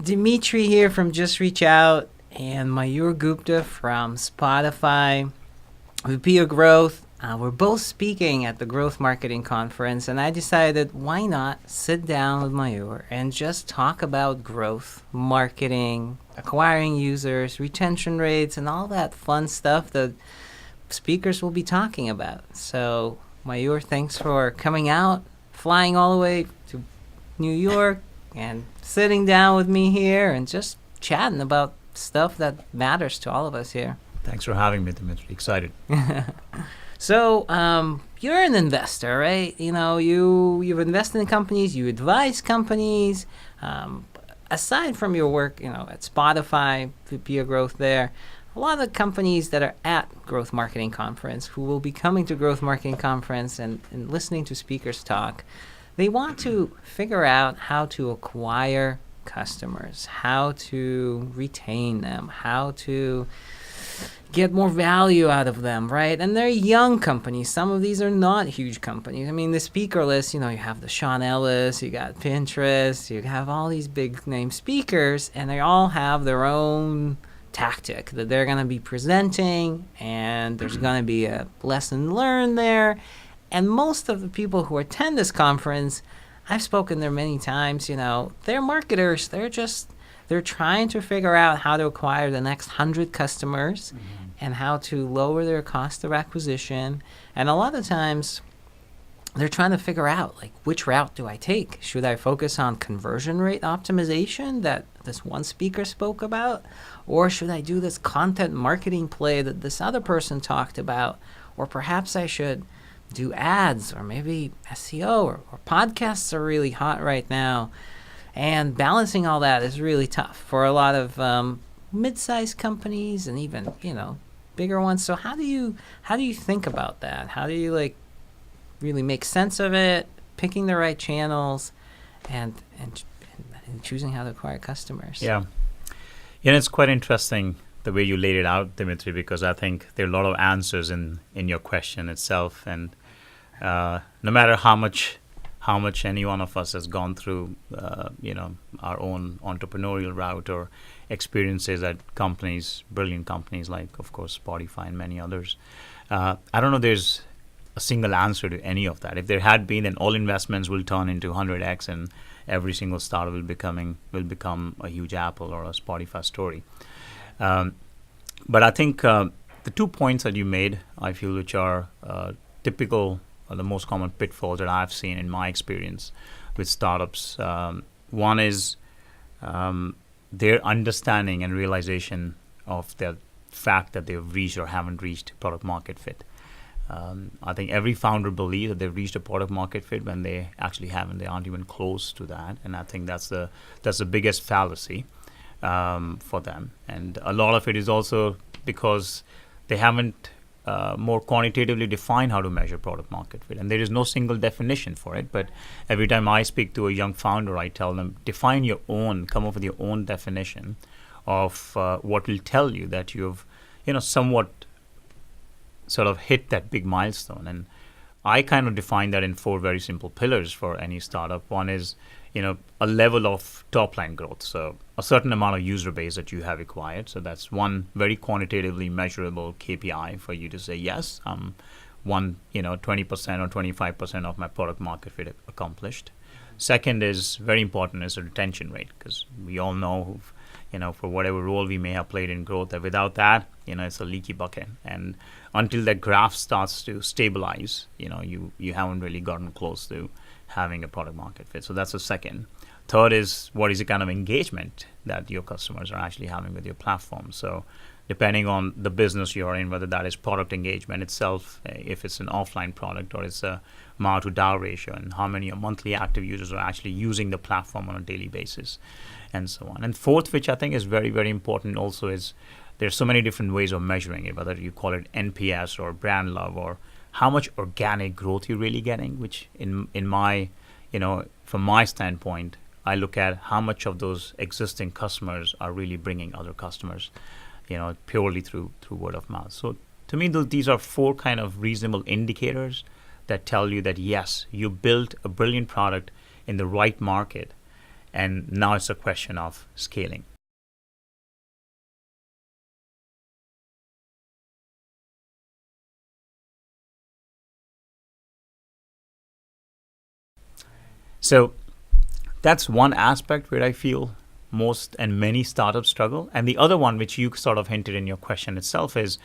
Dmitry here from Just Reach Out, and Mayur Gupta from Spotify. VP of Growth. We're both speaking at the Growth Marketing Conference, and I decided why not sit down with Mayur and just talk about growth, marketing, acquiring users, retention rates, and all that fun stuff that speakers will be talking about. So, Mayur, thanks for coming out, flying all the way to New York, and sitting down with me here and just chatting about stuff that matters to all of us here. Thanks for having me, Dmitry. Excited. So, you're an investor, right? You know, you've invested in companies, you advise companies. Aside from your work, at Spotify, VP of Growth there, a lot of the companies that are at Growth Marketing Conference, who will be coming to Growth Marketing Conference and listening to speakers talk, they want to figure out how to acquire customers, how to retain them, how to get more value out of them, right? And they're young companies. Some of these are not huge companies. I mean, the speaker list, you have the Sean Ellis, you got Pinterest, you have all these big name speakers, and they all have their own tactic that they're going to be presenting, and there's going to be a lesson learned there. And most of the people who attend this conference, I've spoken there many times, they're marketers. They're trying to figure out how to acquire the next 100 customers and how to lower their cost of acquisition. And a lot of times, they're trying to figure out, which route do I take? Should I focus on conversion rate optimization that this one speaker spoke about? Or should I do this content marketing play that this other person talked about? Or perhaps I should do ads, or maybe SEO, or podcasts are really hot right now. And balancing all that is really tough for a lot of mid-sized companies and even, bigger ones. So how do you think about that? How do you really make sense of it, picking the right channels, and choosing how to acquire customers? Yeah. It's quite interesting the way you laid it out, Dmitry, because I think there are a lot of answers in your question itself. And no matter how much any one of us has gone through, our own entrepreneurial route or experiences at companies, brilliant companies like, of course, Spotify and many others, I don't know there's a single answer to any of that. If there had been, then all investments will turn into 100x, and every single startup will become a huge Apple or a Spotify story. But I think the 2 points that you made, I feel, which are typical, the most common pitfalls that I've seen in my experience with startups. One is their understanding and realization of the fact that they've reached or haven't reached product market fit. I think every founder believes that they've reached a product market fit when they actually haven't. They aren't even close to that, and I think that's the biggest fallacy for them. And a lot of it is also because they haven't more quantitatively define how to measure product market fit. And there is no single definition for it. But every time I speak to a young founder, I tell them, come up with your own definition of what will tell you that you've, somewhat sort of hit that big milestone. And I kind of define that in 4 very simple pillars for any startup. One is, a level of top line growth. So a certain amount of user base that you have acquired. So that's one very quantitatively measurable KPI for you to say, yes, 20% or 25% of my product market fit accomplished. Second is very important is the retention rate, because we all know, for whatever role we may have played in growth, that without that, it's a leaky bucket. And until that graph starts to stabilize, you haven't really gotten close to having a product market fit. So that's the second. Third is, what is the kind of engagement that your customers are actually having with your platform? So depending on the business you're in, whether that is product engagement itself, if it's an offline product, or it's a MAU to DAU ratio, and how many monthly active users are actually using the platform on a daily basis, and so on. And fourth, which I think is very, very important also, is there's so many different ways of measuring it, whether you call it NPS or brand love, or how much organic growth you're really getting, which in my, from my standpoint, I look at how much of those existing customers are really bringing other customers, purely through word of mouth. So to me, these are 4 kind of reasonable indicators that tell you that, yes, you built a brilliant product in the right market, And now it's a question of scaling. So that's one aspect where I feel most and many startups struggle. And the other one, which you sort of hinted in your question itself, is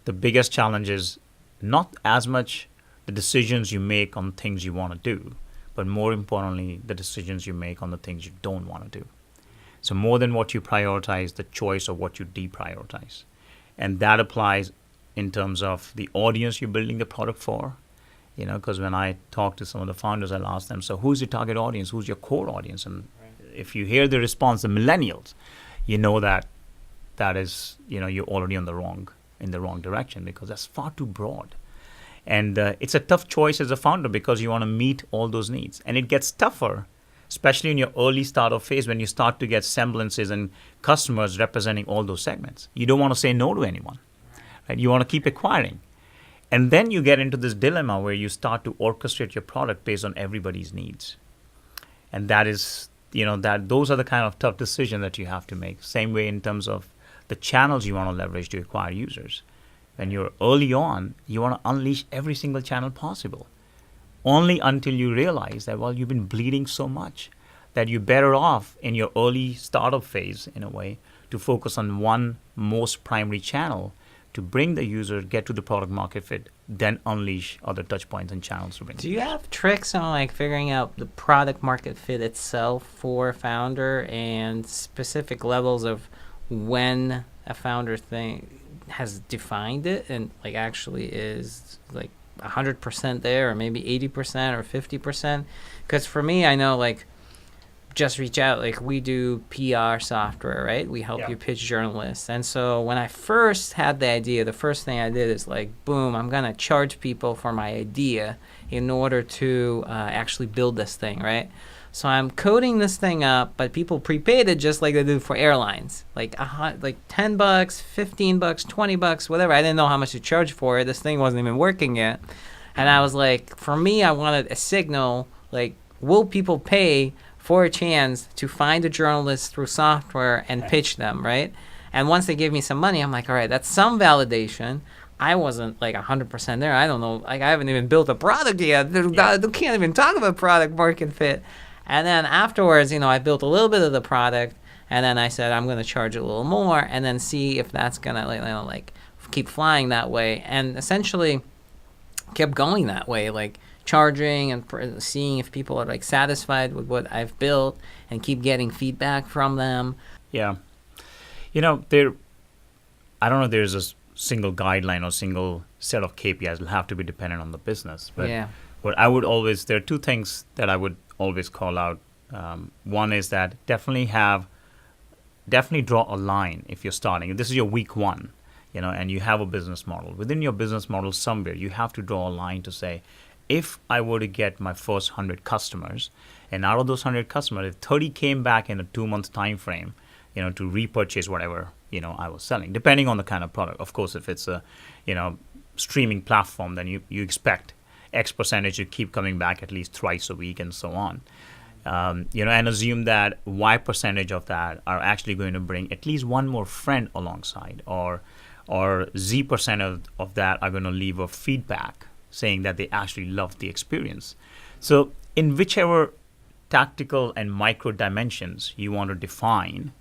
the biggest challenge is not as much the decisions you make on things you want to do, but more importantly, the decisions you make on the things you don't want to do. So more than what you prioritize, the choice of what you deprioritize. And that applies in terms of the audience you're building the product for. Because when I talk to some of the founders, I'll ask them, so who's your target audience? Who's your core audience? And if you hear the response, the millennials, you know that is, you're already in the wrong direction, because that's far too broad. And it's a tough choice as a founder, because you want to meet all those needs. And it gets tougher, especially in your early startup phase, when you start to get semblances and customers representing all those segments. You don't want to say no to anyone, right? You want to keep acquiring. And then you get into this dilemma where you start to orchestrate your product based on everybody's needs. And that is, those are the kind of tough decisions that you have to make. Same way in terms of the channels you want to leverage to acquire users. When you're early on, you want to unleash every single channel possible. Only until you realize that, you've been bleeding so much that you're better off in your early startup phase, in a way, to focus on one most primary channel to bring the user, get to the product market fit, then unleash other touch points and channels to bring. Do you have tricks on figuring out the product market fit itself for a founder, and specific levels of when a founder has defined it and actually is 100% there, or maybe 80% or 50%? Because for me, I know Just Reach Out, we do PR software, right? We help you pitch journalists. And so when I first had the idea, the first thing I did is boom, I'm going to charge people for my idea in order to actually build this thing, right? So I'm coding this thing up, but people prepaid it just like they do for airlines, $10, $15, $20, whatever. I didn't know how much to charge for it. This thing wasn't even working yet. And I was for me, I wanted a signal, will people pay for a chance to find a journalist through software and pitch them, right? And once they gave me some money, I'm all right, that's some validation. I wasn't 100% there. I don't know. I haven't even built a product yet. They can't even talk about product market fit. And then afterwards, I built a little bit of the product, and then I said I'm going to charge a little more, and then see if that's going to keep flying that way. And essentially kept going that way, charging and seeing if people are satisfied with what I've built, and keep getting feedback from them. Yeah. I don't know if there's a single guideline or single set of KPIs. It'll have to be dependent on the business. But what I would always, there are two things that I would always call out. One is that definitely draw a line if you're starting. If this is your week one, and you have a business model. Within your business model somewhere, you have to draw a line to say, if I were to get my first 100 customers, and out of those 100 customers, if 30 came back in a 2-month time frame, to repurchase whatever, I was selling, depending on the kind of product. Of course, if it's a, streaming platform, then you expect X percentage to keep coming back at least thrice a week and so on. And assume that Y percentage of that are actually going to bring at least one more friend alongside, or Z percent of that are going to leave a feedback saying that they actually loved the experience. So in whichever tactical and micro dimensions you want to define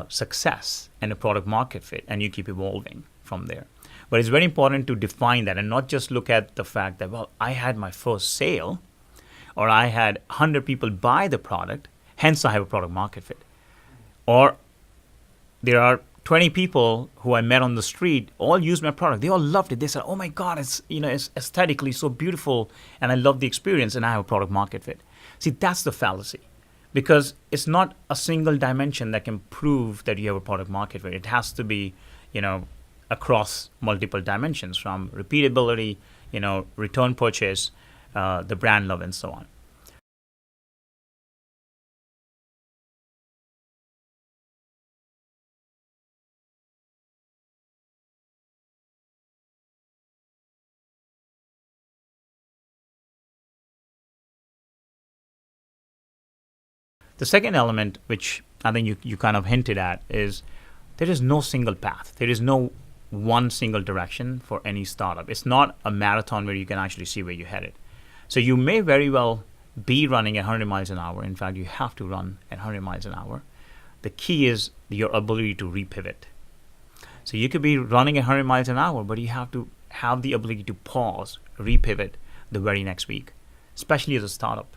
success and a product market fit, and you keep evolving from there. But it's very important to define that and not just look at the fact that, I had my first sale, or I had 100 people buy the product, hence I have a product market fit. Or there are 20 people who I met on the street, all used my product. They all loved it. They said, oh my God, it's aesthetically so beautiful, and I love the experience, and I have a product market fit. See, that's the fallacy. Because it's not a single dimension that can prove that you have a product market fit. It has to be, across multiple dimensions, from repeatability, return purchase, the brand love, and so on. The second element, which I think you kind of hinted at, is there is no single path. There is no one single direction for any startup. It's not a marathon where you can actually see where you're headed. So you may very well be running at 100 miles an hour. In fact, you have to run at 100 miles an hour. The key is your ability to repivot. So you could be running at 100 miles an hour, but you have to have the ability to pause, repivot the very next week, especially as a startup.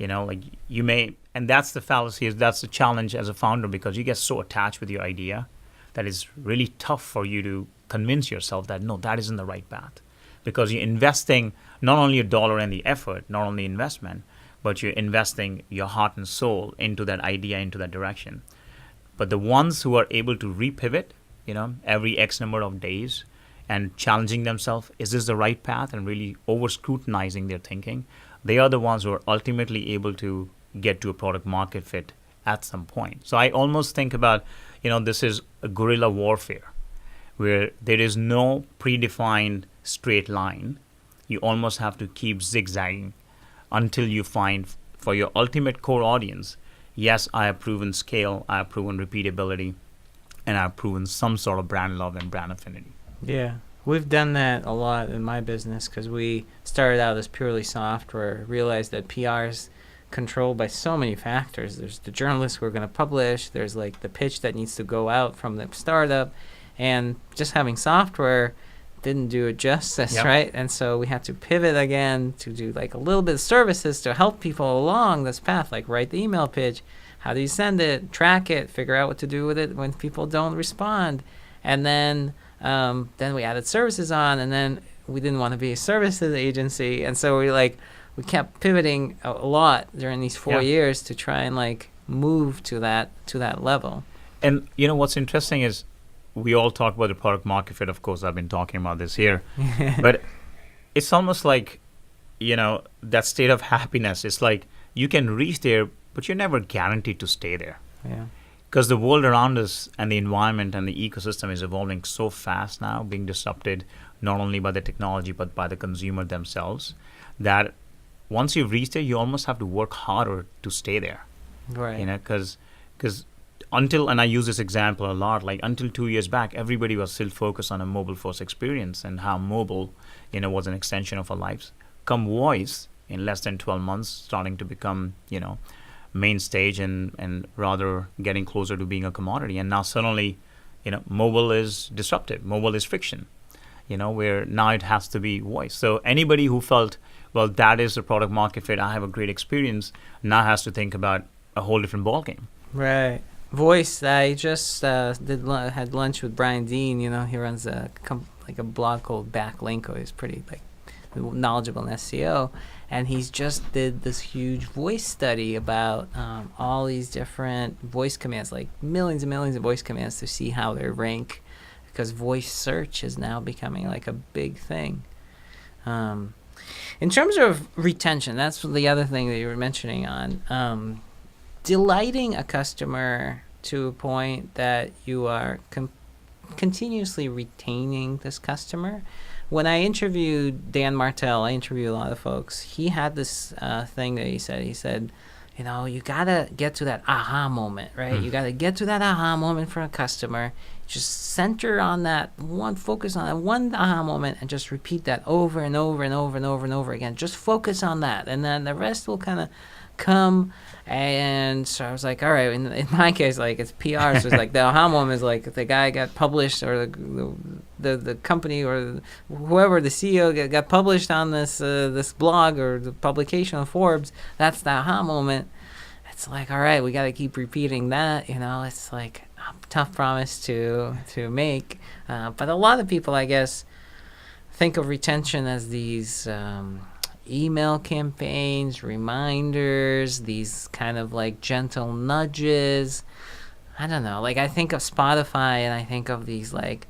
Like you may, and that's the fallacy, that's the challenge as a founder, because you get so attached with your idea that it's really tough for you to convince yourself that, no, that isn't the right path. Because you're investing not only a dollar and the effort, not only investment, but you're investing your heart and soul into that idea, into that direction. But the ones who are able to repivot, every X number of days and challenging themselves, is this the right path, and really over-scrutinizing their thinking, they are the ones who are ultimately able to get to a product market fit at some point. So I almost think about, this is a guerrilla warfare where there is no predefined straight line. You almost have to keep zigzagging until you find, for your ultimate core audience, yes, I have proven scale, I have proven repeatability, and I have proven some sort of brand love and brand affinity. Yeah. We've done that a lot in my business because we started out as purely software, realized that PR is controlled by so many factors. There's the journalists who are going to publish, there's like the pitch that needs to go out from the startup, and just having software didn't do it justice, Yep. right? And so we had to pivot again to do like a little bit of services to help people along this path, like write the email pitch, how do you send it, track it, figure out what to do with it when people don't respond. And then we added services on, and then we didn't want to be a services agency, and so we kept pivoting a lot during these 4 years to try and like move to that level. And what's interesting is we all talk about the product market fit. Of course, I've been talking about this here, but it's almost like that state of happiness. It's like you can reach there, but you're never guaranteed to stay there. Yeah. Because the world around us and the environment and the ecosystem is evolving so fast now, being disrupted not only by the technology but by the consumer themselves, that once you've reached there, you almost have to work harder to stay there. Right. Because until, and I use this example a lot, like until 2 years back, everybody was still focused on a mobile first experience and how mobile, was an extension of our lives. Come voice, in less than 12 months, starting to become, main stage and rather getting closer to being a commodity. And now suddenly, mobile is disruptive. Mobile is friction, where now it has to be voice. So anybody who felt, well, that is the product market fit, I have a great experience, now has to think about a whole different ballgame. Right. Voice. I just had lunch with Brian Dean. He runs a blog called Backlinko. He's pretty knowledgeable in SEO, and he's just did this huge voice study about all these different voice commands, like millions and millions of voice commands, to see how they rank, because voice search is now becoming like a big thing. In terms of retention, that's the other thing that you were mentioning on delighting a customer to a point that you are continuously retaining this customer. When I interviewed Dan Martell, I interviewed a lot of folks, he had this thing that he said, you gotta get to that aha moment, right? You gotta get to that aha moment for a customer. Just center on that one, focus on that one aha moment, and just repeat that over and over and over and over and over again. Just focus on that, and then the rest will kind of come. And so I was like, all right, in my case, like, it's PR, so it's like the aha moment is like the guy got published, or the company or whoever, the CEO got published on this blog or the publication of Forbes. That's the aha moment. It's like, all right, we got to keep repeating that. It's like a tough promise to make. But a lot of people, I guess, think of retention as these email campaigns, reminders, these kind of like gentle nudges. I don't know. Like, I think of Spotify, and I think of these like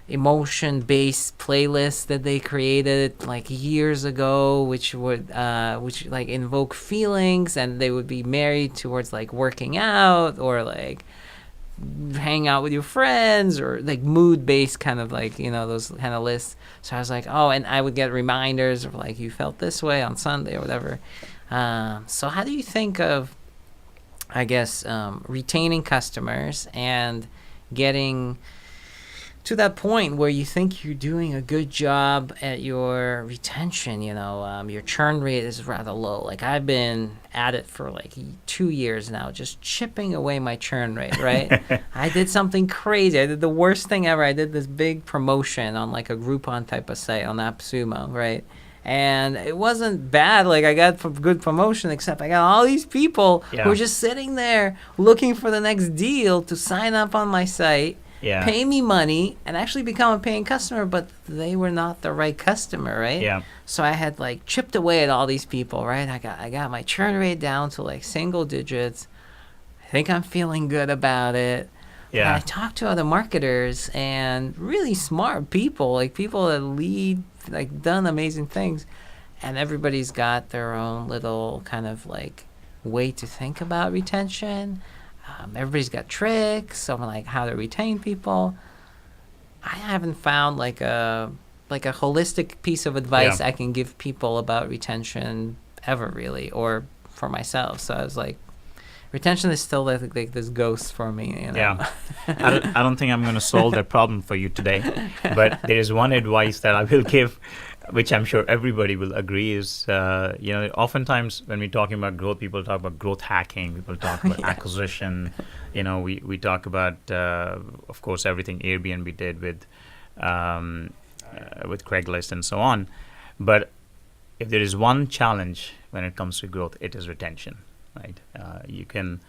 emotion-based playlists that they created like years ago, which would like invoke feelings, and they would be married towards like working out or like hang out with your friends, or like mood-based kind of like, those kind of lists. So I was like, oh, and I would get reminders of like, you felt this way on Sunday or whatever. So how do you think of I guess, retaining customers and getting to that point where you think you're doing a good job at your retention. Your churn rate is rather low. Like, I've been at it for like 2 years now, just chipping away my churn rate, right? I did something crazy. I did the worst thing ever. I did this big promotion on like a Groupon type of site on AppSumo, right? And it wasn't bad. Like, I got good promotion, except I got all these people who are just sitting there looking for the next deal to sign up on my site, pay me money, and actually become a paying customer, but they were not the right customer, right? Yeah. So I had like chipped away at all these people, right? I got my churn rate down to like single digits. I think I'm feeling good about it. Yeah. And I talked to other marketers and really smart people, like people that lead, like done amazing things, and everybody's got their own little kind of like way to think about retention. Everybody's got tricks on like how to retain people. I haven't found like a holistic piece of advice I can give people about retention ever, really, or for myself. So I was like, retention is still like this ghost for me. Yeah, I don't think I'm going to solve that problem for you today, but there is one advice that I will give, which I'm sure everybody will agree is, oftentimes when we're talking about growth, people talk about growth hacking, people talk about acquisition. We talk about, of course, everything Airbnb did with Craigslist and so on. But if there is one challenge when it comes to growth, it is retention. Right, you can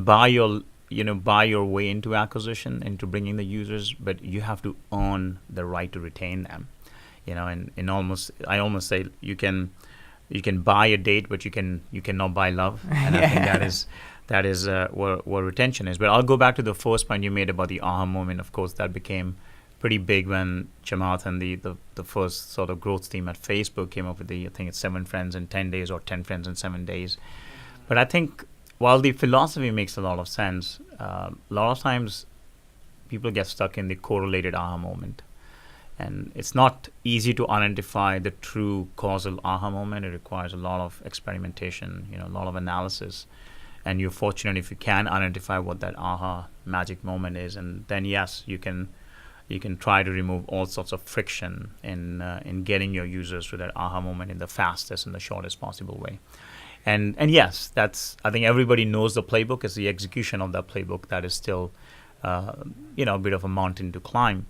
buy your way into acquisition, into bringing the users, but you have to earn the right to retain them. And I almost say you can buy a date, but you cannot buy love. And I think that is where retention is. But I'll go back to the first point you made about the aha moment. Of course, that became pretty big when Chamath and the first sort of growth team at Facebook came up with I think it's 7 friends in 10 days or 10 friends in 7 days. But I think while the philosophy makes a lot of sense, a lot of times people get stuck in the correlated aha moment. And it's not easy to identify the true causal aha moment. It requires a lot of experimentation, a lot of analysis. And you're fortunate if you can identify what that aha magic moment is. And then, yes, you can try to remove all sorts of friction in getting your users to that aha moment in the fastest and the shortest possible way. And yes, I think everybody knows the playbook. It's the execution of that playbook that is still, a bit of a mountain to climb.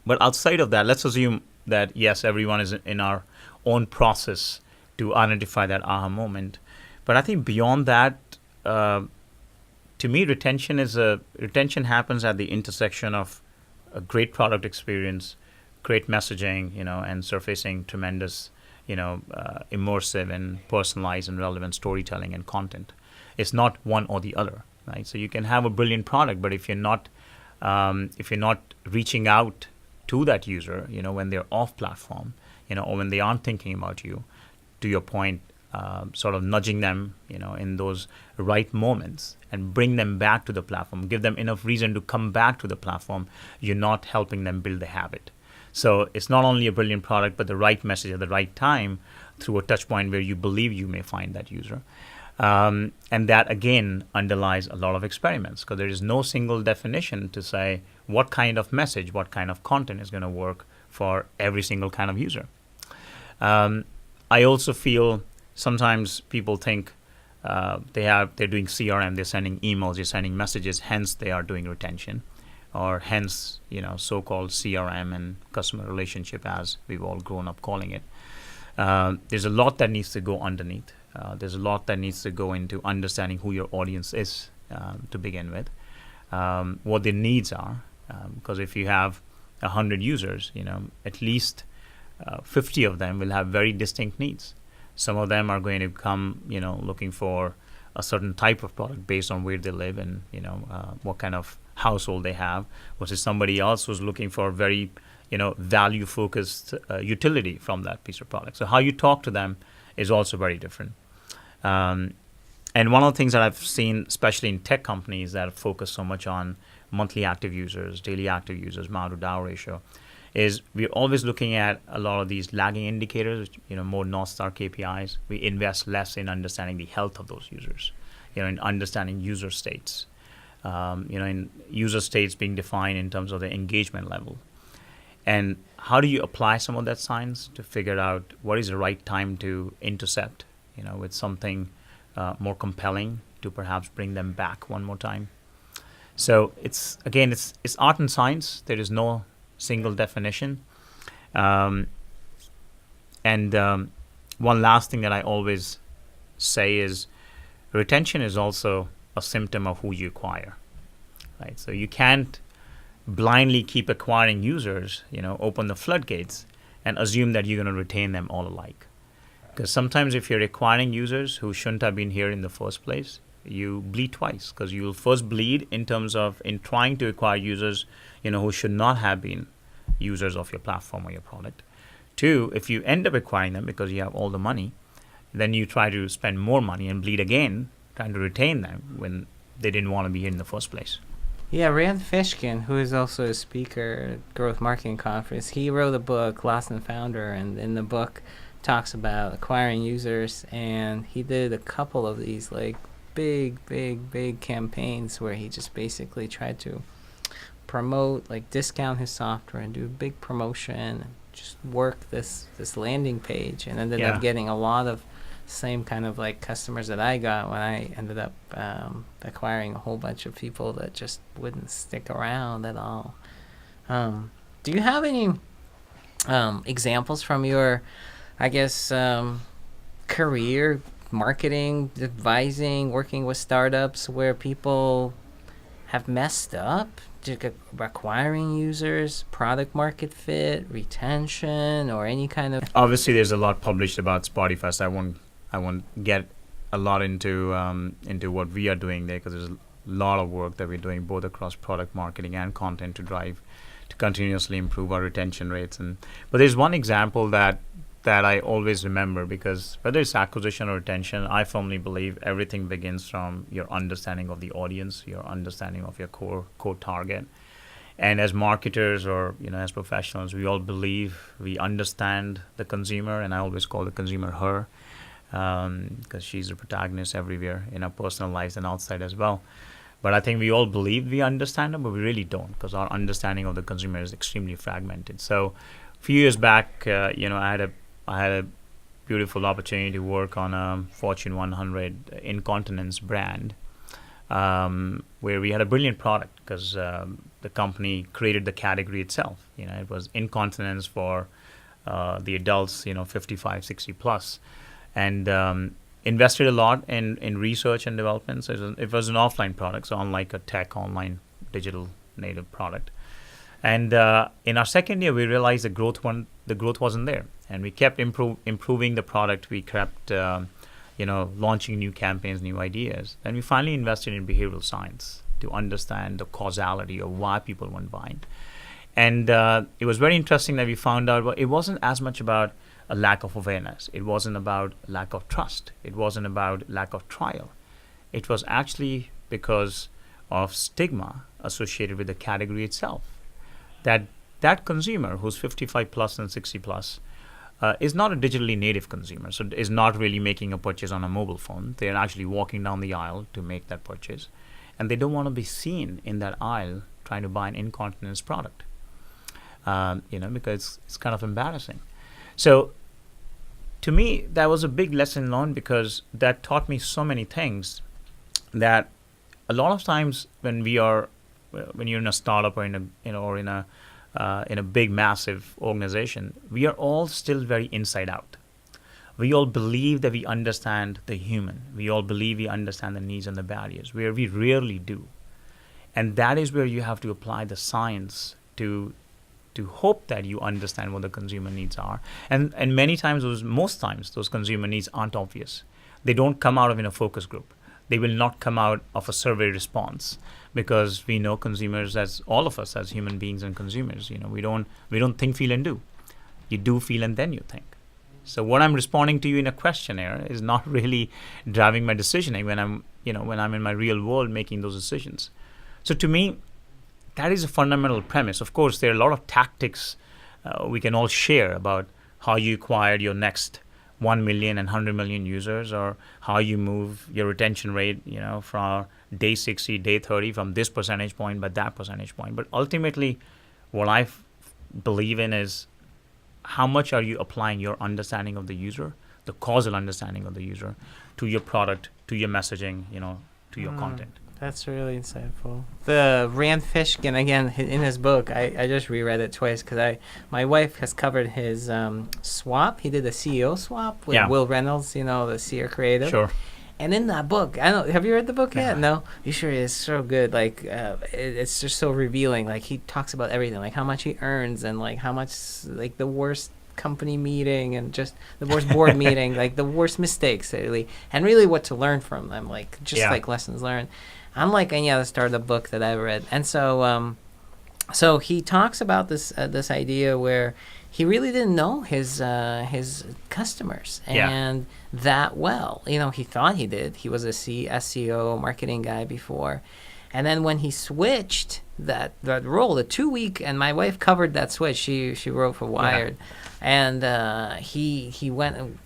But outside of that, let's assume that, yes, everyone is in our own process to identify that aha moment. But I think beyond that, to me, retention happens at the intersection of a great product experience, great messaging, and surfacing tremendous immersive and personalized and relevant storytelling and content. It's not one or the other, right? So you can have a brilliant product, but if you're not reaching out to that user, when they're off platform, or when they aren't thinking about you, to your point, sort of nudging them, in those right moments and bring them back to the platform, give them enough reason to come back to the platform, you're not helping them build the habit. So it's not only a brilliant product, but the right message at the right time through a touch point where you believe you may find that user. And that, again, underlies a lot of experiments, because there is no single definition to say what kind of message, what kind of content is going to work for every single kind of user. I also feel sometimes people think they're doing CRM, they're sending emails, they're sending messages, hence they are doing retention. Or hence, so-called CRM and customer relationship, as we've all grown up calling it. There's a lot that needs to go underneath. There's a lot that needs to go into understanding who your audience is to begin with, what their needs are. Because if you have 100 users, at least 50 of them will have very distinct needs. Some of them are going to come, looking for a certain type of product based on where they live and, what kind of household they have, versus somebody else who's looking for very, value-focused utility from that piece of product. So how you talk to them is also very different. And one of the things that I've seen, especially in tech companies that focus so much on monthly active users, daily active users, MAU to DAU ratio, is we're always looking at a lot of these lagging indicators, more North Star KPIs. We invest less in understanding the health of those users. in understanding user states, in user states being defined in terms of the engagement level. And how do you apply some of that science to figure out what is the right time to intercept, with something more compelling to perhaps bring them back one more time. So it's art and science. There is no single definition. And one last thing that I always say is retention is also a symptom of who you acquire, right? So you can't blindly keep acquiring users, open the floodgates and assume that you're going to retain them all alike. Because sometimes if you're acquiring users who shouldn't have been here in the first place, you bleed twice, because you will first bleed in terms of in trying to acquire users, who should not have been users of your platform or your product. Two, if you end up acquiring them because you have all the money, then you try to spend more money and bleed again, trying to retain them when they didn't want to be here in the first place. Yeah, Rand Fishkin, who is also a speaker at Growth Marketing Conference, he wrote a book, Lost and Founder, and in the book talks about acquiring users, and he did a couple of these like big campaigns where he just basically tried to promote, like discount his software and do a big promotion and just work this landing page, and ended up getting a lot of same kind of like customers that I got when I ended up acquiring a whole bunch of people that just wouldn't stick around at all. Do you have any examples from your, I guess, career, marketing, advising, working with startups where people have messed up acquiring users, product market fit, retention, or any kind of... Obviously, there's a lot published about Spotify, so I won't get a lot into what we are doing there, because there's a lot of work that we're doing both across product marketing and content to continuously improve our retention rates. But there's one example that I always remember, because whether it's acquisition or retention, I firmly believe everything begins from your understanding of the audience, your understanding of your core target. And as marketers or as professionals, we all believe we understand the consumer, and I always call the consumer her, because she's the protagonist everywhere in our personal lives and outside as well. But I think we all believe we understand them, but we really don't, because our understanding of the consumer is extremely fragmented. So a few years back, I had a beautiful opportunity to work on a Fortune 100 incontinence brand, where we had a brilliant product, because the company created the category itself. It was incontinence for the adults, 55, 60 plus, and invested a lot in research and development. So it was an offline product, so unlike a tech online digital native product. And in our second year, we realized the growth wasn't there, and we kept improving the product. We kept launching new campaigns, new ideas, and we finally invested in behavioral science to understand the causality of why people weren't buying. And it was very interesting that we found out it wasn't as much about a lack of awareness. It wasn't about lack of trust. It wasn't about lack of trial. It was actually because of stigma associated with the category itself. That consumer who's 55 plus and 60 plus is not a digitally native consumer, so is not really making a purchase on a mobile phone. They're actually walking down the aisle to make that purchase, and they don't want to be seen in that aisle trying to buy an incontinence product, because it's kind of embarrassing. So to me, that was a big lesson learned, because that taught me so many things, that a lot of times when you're in a startup or in a big massive organization, we are all still very inside out. We all believe that we understand the human. We all believe we understand the needs and the barriers, where we rarely do. And that is where you have to apply the science to hope that you understand what the consumer needs are. And many times, most times, those consumer needs aren't obvious. They don't come out of in a focus group. They will not come out of a survey response, because we know consumers, as all of us as human beings and consumers, we don't think, feel, and do. You do, feel, and then you think. So what I'm responding to you in a questionnaire is not really driving my decisioning when I'm in my real world making those decisions. So to me, that is a fundamental premise. Of course, there are a lot of tactics we can all share about how you acquired your next 1 million and 100 million users, or how you move your retention rate, from day 60, day 30, from this percentage point by that percentage point. But ultimately, what I believe in is how much are you applying your understanding of the user, the causal understanding of the user, to your product, to your messaging, to your content. That's really insightful. The Rand Fishkin, again, in his book, I just reread it twice because my wife has covered his swap. He did a CEO swap with Will Reynolds, the Seer Creative. Sure. And in that book, have you read the book yet? No? You sure? It's so good. Like, it's just so revealing. Like, he talks about everything, like how much he earns and like how much, like the worst company meeting and just the worst board meeting, like the worst mistakes, really, and really what to learn from them, like just like lessons learned. Unlike any other startup book that I've read. And so so he talks about this idea where he really didn't know his customers and that well. He thought he did. He was a SEO marketing guy before. And then when he switched that role, the 2-week, and my wife covered that switch. She wrote for Wired. And he went and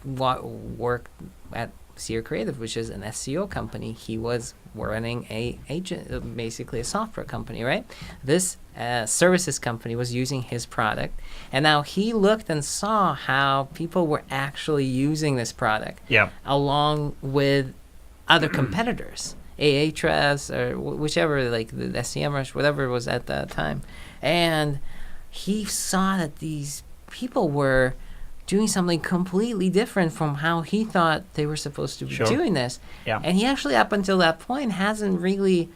worked at Seer Creative, which is an SEO company. He was running basically a software company, right? This services company was using his product, and now he looked and saw how people were actually using this product, along with other competitors, Ahrefs or whichever, like the SEMrush, whatever it was at that time, and he saw that these people were doing something completely different from how he thought they were supposed to be doing this. And he actually, up until that point, hasn't really,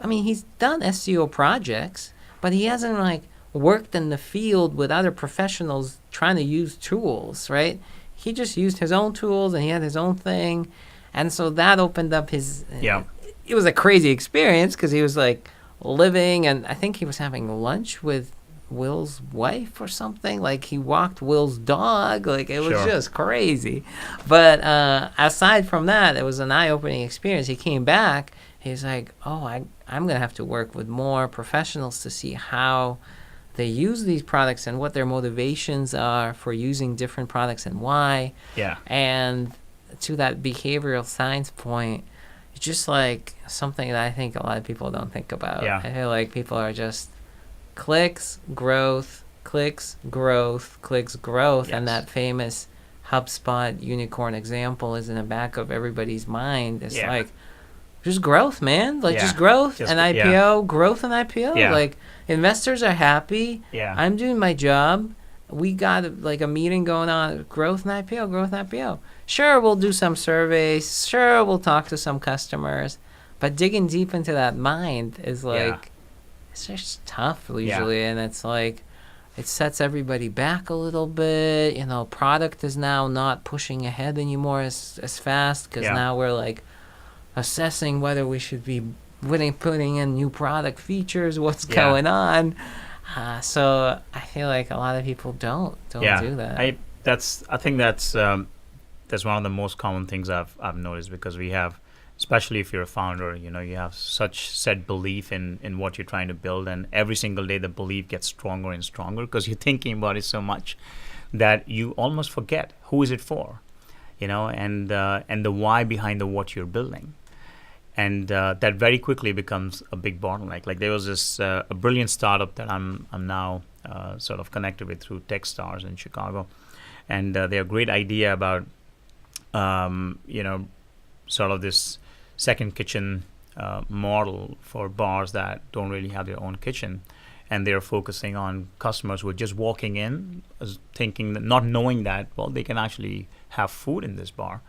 he's done SEO projects, but he hasn't like worked in the field with other professionals trying to use tools, right? He just used his own tools and he had his own thing. And so that opened up his, it was a crazy experience because he was like living, and I think he was having lunch with Will's wife or something. Like he walked Will's dog. Like it was just crazy. But aside from that, it was an eye-opening experience. He came back. He's like, I'm going to have to work with more professionals to see how they use these products and what their motivations are for using different products and why. And to that behavioral science point, it's just like something that I think a lot of people don't think about. I feel like people are just clicks, growth, and that famous HubSpot unicorn example is in the back of everybody's mind. It's like, just growth, man. Like just growth and IPO, growth and IPO. Like investors are happy. I'm doing my job. We got like a meeting going on, growth and IPO. Sure, we'll do some surveys. Sure, we'll talk to some customers. But digging deep into that mind is like, it's just tough usually, and it's like it sets everybody back a little bit. Product is now not pushing ahead anymore as fast because now we're like assessing whether we should be putting in new product features, what's going on. So I feel like a lot of people don't do that. I think that's one of the most common things I've noticed, because we have, especially if you're a founder, you have such set belief in what you're trying to build, and every single day the belief gets stronger and stronger because you're thinking about it so much that you almost forget who is it for, and the why behind the what you're building, and that very quickly becomes a big bottleneck. Like there was this a brilliant startup that I'm now sort of connected with through Techstars in Chicago, and they have a great idea about sort of this second kitchen model for bars that don't really have their own kitchen, and they're focusing on customers who are just walking in, thinking that, not knowing that they can actually have food in this bar.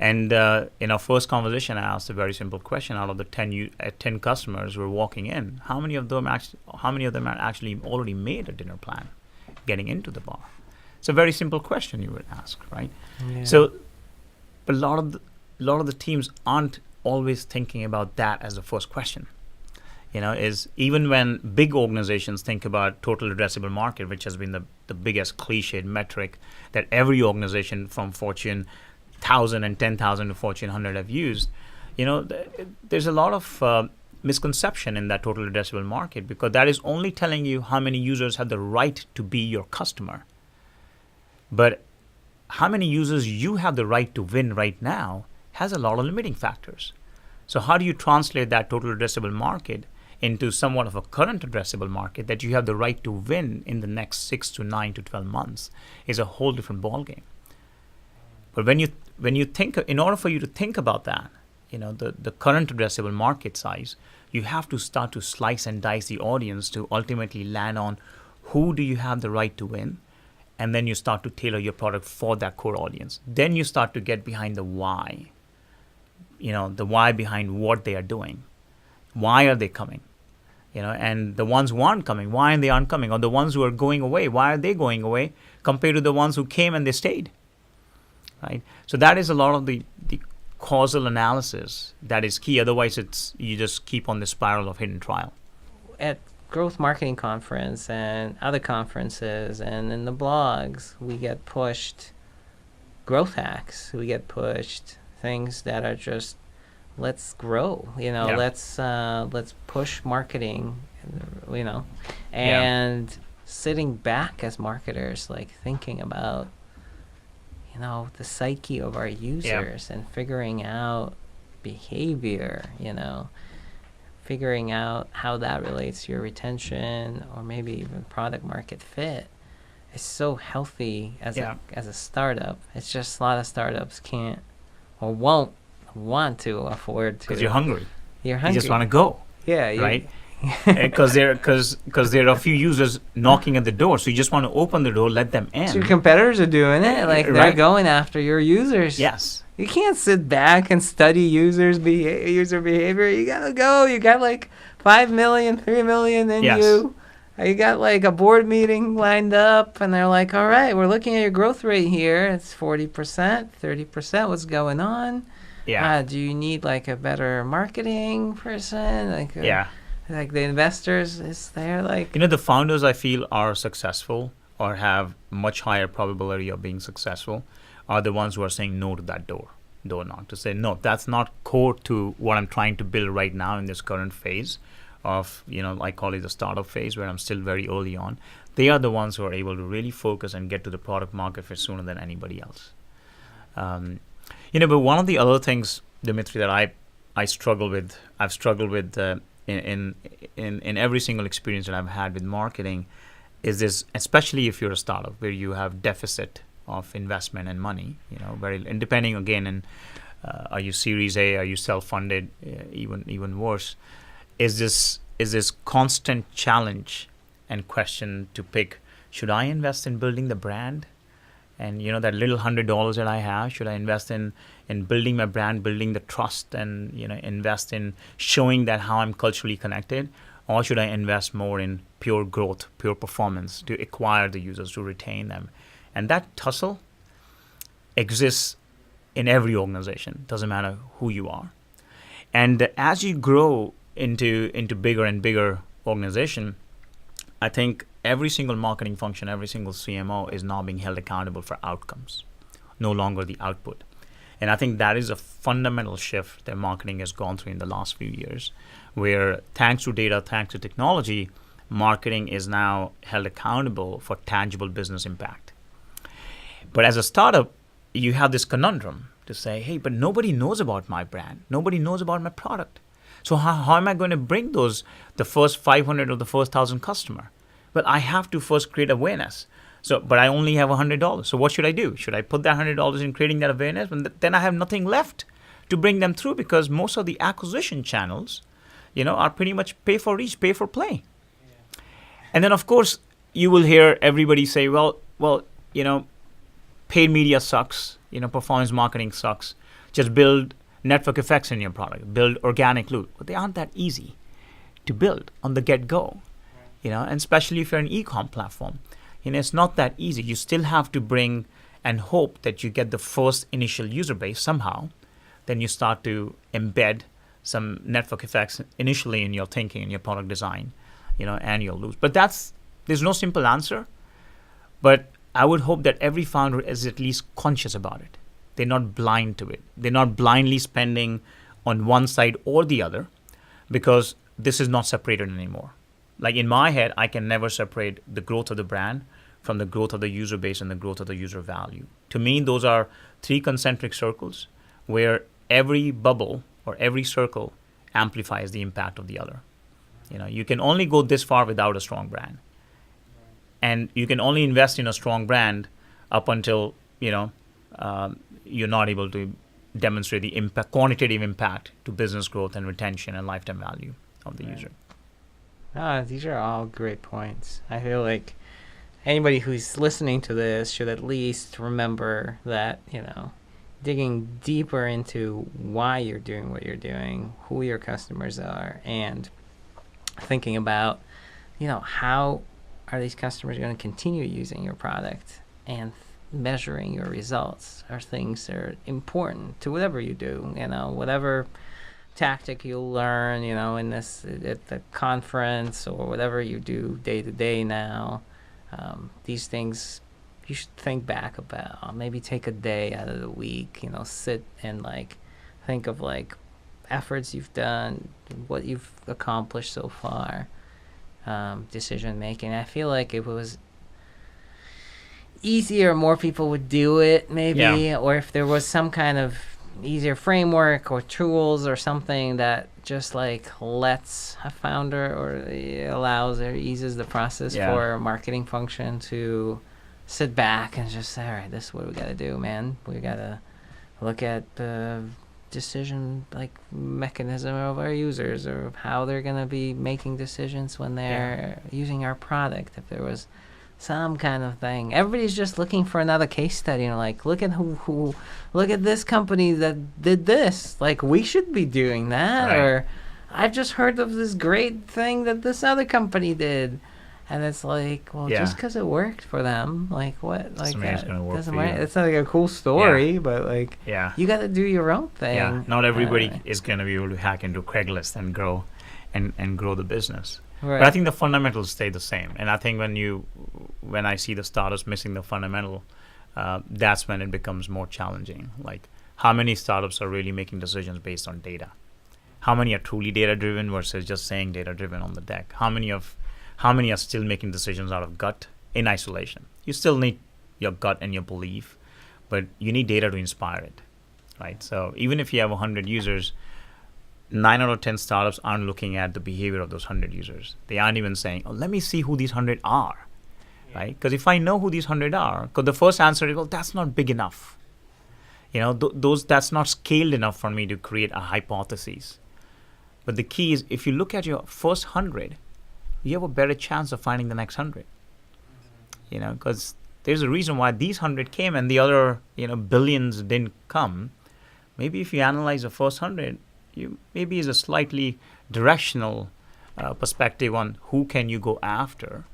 And in our first conversation, I asked a very simple question: out of the 10 customers who are walking in, how many of them are actually already made a dinner plan getting into the bar? It's a very simple question you would ask, right? So, but a lot of the teams aren't always thinking about that as the first question. Is even when big organizations think about total addressable market, which has been the biggest cliched metric that every organization from Fortune 1,000 and 10,000 to Fortune 100 have used, there's a lot of misconception in that total addressable market, because that is only telling you how many users have the right to be your customer. But how many users you have the right to win right now has a lot of limiting factors. So how do you translate that total addressable market into somewhat of a current addressable market that you have the right to win in the next 6 to 9 to 12 months is a whole different ballgame. But when you think, in order for you to think about that, the current addressable market size, you have to start to slice and dice the audience to ultimately land on who do you have the right to win, and then you start to tailor your product for that core audience. Then you start to get behind the why, the why behind what they are doing. Why are they coming? And the ones who aren't coming, why they aren't coming? Or the ones who are going away, why are they going away compared to the ones who came and they stayed? Right? So that is a lot of the causal analysis that is key. Otherwise, you just keep on the spiral of hidden trial. At Growth Marketing Conference and other conferences and in the blogs, we get pushed growth hacks. We get pushed things that are just, let's grow, let's push marketing, and sitting back as marketers, like thinking about, the psyche of our users and figuring out behavior, figuring out how that relates to your retention or maybe even product market fit is so healthy as a startup. It's just a lot of startups can't or won't want to afford to. Because you're hungry. You're hungry. You just want to go. Yeah. Right? Because there are a few users knocking at the door, so you just want to open the door, let them in. So your competitors are doing it, like they're going after your users. Yes. You can't sit back and study user behavior. You gotta go. You got like 5 million, 3 million in you. You got like a board meeting lined up, and they're like, "All right, we're looking at your growth rate here. It's 40%, 30%. What's going on? Yeah. Do you need like a better marketing person? Like the investors is there, like the founders I feel are successful or have much higher probability of being successful are the ones who are saying no to that door knock, to say no, that's not core to what I'm trying to build right now in this current phase of I call it the startup phase where I'm still very early on. They are the ones who are able to really focus and get to the product market fit sooner than anybody else. But one of the other things, Dmitry, that I've struggled with in every single experience that I've had with marketing is this, especially if you're a startup where you have deficit of investment and money, and depending again, are you Series A, are you self-funded, even worse, is this constant challenge and question to pick, should I invest in building the brand? And that little $100 that I have, should I invest in building my brand, building the trust, and invest in showing that how I'm culturally connected, or should I invest more in pure growth, pure performance to acquire the users, to retain them? And that tussle exists in every organization. Doesn't matter who you are. And as you grow into bigger and bigger organization, I think every single marketing function, every single CMO is now being held accountable for outcomes, no longer the output. And I think that is a fundamental shift that marketing has gone through in the last few years, where thanks to data, thanks to technology, marketing is now held accountable for tangible business impact. But as a startup, you have this conundrum to say, hey, but nobody knows about my brand. Nobody knows about my product. So how am I going to bring the first 500 or the first 1,000 customer? Well, I have to first create awareness. But I only have $100. So what should I do? Should I put that $100 in creating that awareness? And then I have nothing left to bring them through, because most of the acquisition channels, are pretty much pay for reach, pay for play. Yeah. And then, of course, you will hear everybody say, well, paid media sucks. Performance marketing sucks. Just build network effects in your product. Build organic loop. But they aren't that easy to build on the get-go. And especially if you're an e-com platform. It's not that easy. You still have to bring and hope that you get the first initial user base somehow. Then you start to embed some network effects initially in your thinking, in your product design, and you'll lose. But there's no simple answer. But I would hope that every founder is at least conscious about it. They're not blind to it. They're not blindly spending on one side or the other, because this is not separated anymore. Like in my head, I can never separate the growth of the brand from the growth of the user base and the growth of the user value. To me, those are three concentric circles where every bubble or every circle amplifies the impact of the other. You can only go this far without a strong brand. And you can only invest in a strong brand up until, you're not able to demonstrate the quantitative impact to business growth and retention and lifetime value of the user. These are all great points. I feel like anybody who's listening to this should at least remember that, digging deeper into why you're doing what you're doing, who your customers are, and thinking about, how are these customers going to continue using your product, and measuring your results are things that are important to whatever you do, whatever tactic you'll learn, in this, at the conference, or whatever you do day to day now. These things you should think back about. Maybe take a day out of the week, sit and think of efforts you've done, what you've accomplished so far. Decision making. I feel like if it was easier, more people would do it, maybe, or if there was some kind of easier framework or tools or something that just lets a founder or allows or eases the process for a marketing function to sit back and just say, all right, this is what we got to do, man. We got to look at the decision mechanism of our users, or how they're going to be making decisions when they're using our product. If there was some kind of thing, everybody's just looking for another case study, look at who look at this company that did this, we should be doing that, right. Or I've just heard of this great thing that this other company did. And it's just because it worked for them, what? Doesn't mean it's gonna work doesn't for matter. you. It's not a cool story, but you got to do your own thing. Yeah, not everybody is going to be able to hack into Craigslist and grow, and grow the business. Right. But I think the fundamentals stay the same. And I think when I see the startups missing the fundamental, that's when it becomes more challenging. How many startups are really making decisions based on data? How many are truly data driven versus just saying data driven on the deck? How many are still making decisions out of gut in isolation? You still need your gut and your belief, but you need data to inspire it, right? So even if you have 100 users, 9 out of 10 startups aren't looking at the behavior of those 100 users. They aren't even saying, let me see who these 100 are, right? Because if I know who these 100 are, because the first answer is, well, that's not big enough. That's not scaled enough for me to create a hypothesis. But the key is, if you look at your first 100, you have a better chance of finding the next 100. Because there's a reason why these 100 came and the other, billions didn't come. Maybe if you analyze the first 100, maybe is a slightly directional perspective on who can you go after.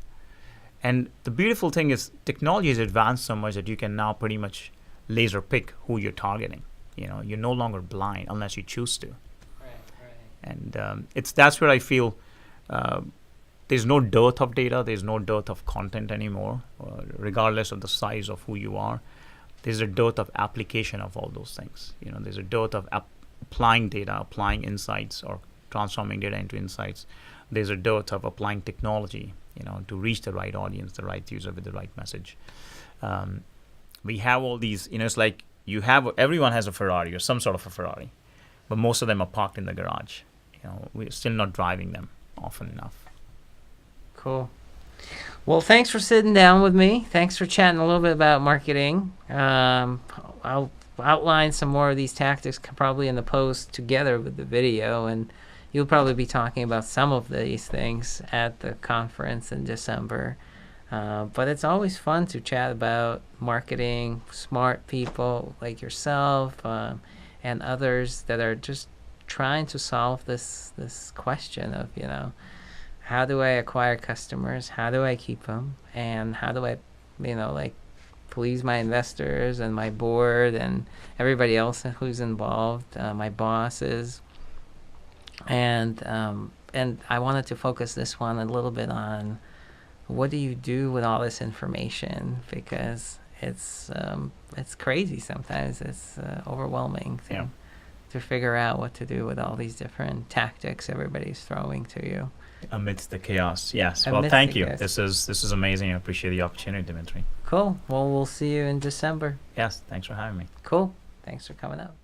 And the beautiful thing is technology has advanced so much that you can now pretty much laser pick who you're targeting. You're no longer blind unless you choose to. Right. And that's where I feel there's no dearth of data, there's no dearth of content anymore, regardless of the size of who you are. There's a dearth of application of all those things. There's a dearth of applying data, applying insights, or transforming data into insights. There's a dearth of applying technology, to reach the right audience, the right user with the right message. We have all these, it's everyone has a Ferrari or some sort of a Ferrari, but most of them are parked in the garage. We're still not driving them often enough. Cool. Well, thanks for sitting down with me. Thanks for chatting a little bit about marketing. I'll outline some more of these tactics probably in the post together with the video, and you'll probably be talking about some of these things at the conference in December. But it's always fun to chat about marketing, smart people like yourself, and others that are just trying to solve this question of, how do I acquire customers? How do I keep them? And how do I, please my investors and my board and everybody else who's involved, my bosses. And I wanted to focus this one a little bit on what do you do with all this information, because it's crazy sometimes. It's overwhelming to figure out what to do with all these different tactics everybody's throwing to you. Amidst the chaos, yes. Well, Amidst thank the you. chaos. This is amazing. I appreciate the opportunity, Dmitry. Cool. Well, we'll see you in December. Yes, thanks for having me. Cool. Thanks for coming out.